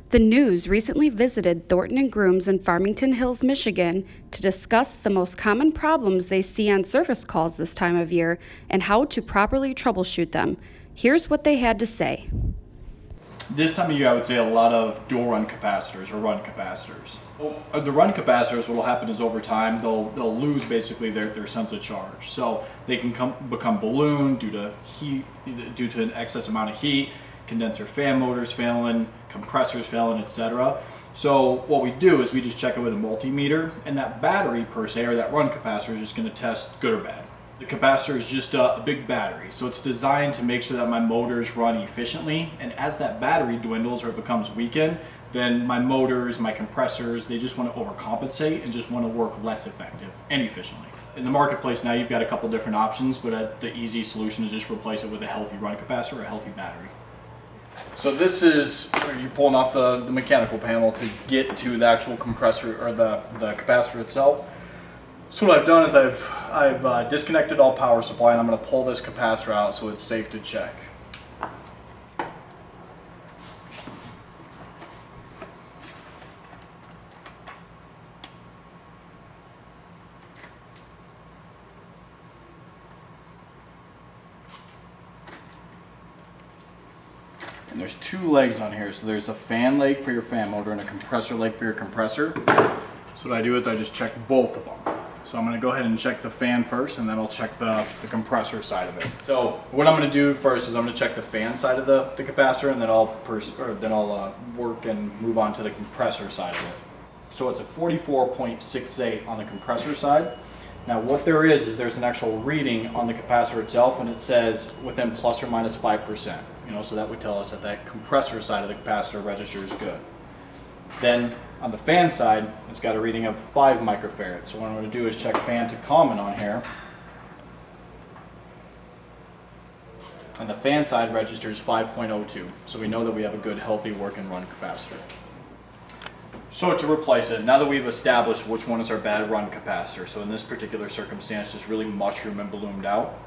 The news recently visited Thornton Grooms in Farmington Hills, Michigan, to discuss the most common problems they see on service calls this time of year and how to properly troubleshoot them. Here's what they had to say. This time of year, I would say a lot of dual run capacitors or run capacitors. The run capacitors, what will happen is over time, they'll lose basically their sense of charge. So they can become ballooned due to heat, due to an excess amount of heat, condenser fan motors failing, compressors failing, etc. So what we do is we just check it with a multimeter, and that battery per se, or that run capacitor, is just going to test good or bad. The capacitor is just a big battery, so it's designed to make sure that my motors run efficiently, and as that battery dwindles or it becomes weakened, then my motors, my compressors, they just want to overcompensate and just want to work less effective and efficiently. In the marketplace now, you've got a couple different options, but the easy solution is just replace it with a healthy run capacitor or a healthy battery. So this is, you're pulling off the mechanical panel to get to the actual compressor or the capacitor itself. So what I've done is I've disconnected all power supply, and I'm going to pull this capacitor out so it's safe to check. And there's two legs on here, so there's a fan leg for your fan motor and a compressor leg for your compressor. So what I do is I just check both of them. So I'm going to go ahead and check the fan first, and then I'll check the compressor side of it. So what I'm going to do first is I'm going to check the fan side of the capacitor, and then I'll work and move on to the compressor side of it. So it's a 44.68 on the compressor side. Now what there is there's an actual reading on the capacitor itself, and it says within plus or minus 5%. So that would tell us that that compressor side of the capacitor registers good. Then on the fan side, it's got a reading of 5 microfarads. So what I'm going to do is check fan to common on here. And the fan side registers 5.02. So we know that we have a good, healthy work and run capacitor. So to replace it, now that we've established which one is our bad run capacitor, so in this particular circumstance, just really mushroom and ballooned out,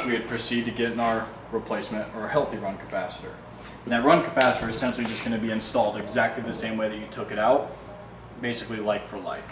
we would proceed to get in our replacement or a healthy run capacitor. And that run capacitor is essentially just going to be installed exactly the same way that you took it out, basically like for like.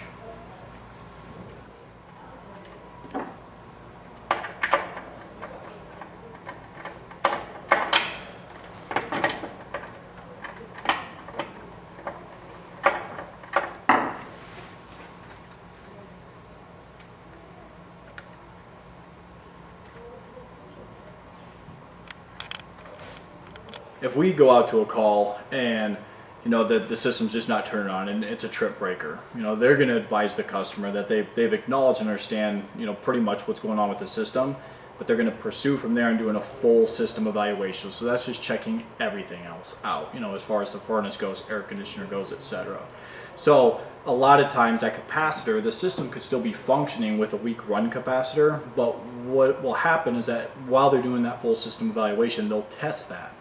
If we go out to a call and the system's just not turning on and it's a trip breaker, they're going to advise the customer that they've acknowledged and understand pretty much what's going on with the system, but they're going to pursue from there and doing a full system evaluation. So that's just checking everything else out, as far as the furnace goes, air conditioner goes, etc. So a lot of times that capacitor, the system could still be functioning with a weak run capacitor, but what will happen is that while they're doing that full system evaluation, they'll test that.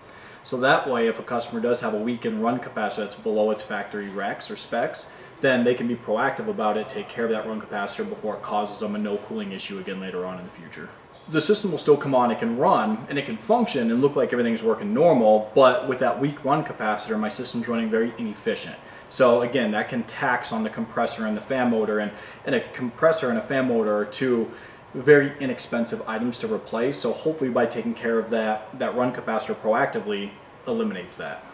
So that way, if a customer does have a weakened run capacitor that's below its factory recs or specs, then they can be proactive about it, take care of that run capacitor before it causes them a no cooling issue again later on in the future. The system will still come on, it can run, and it can function and look like everything's working normal, but with that weak run capacitor, my system's running very inefficient. So again, that can tax on the compressor and the fan motor, and a compressor and a fan motor are two very inexpensive items to replace. So hopefully by taking care of that run capacitor proactively eliminates that.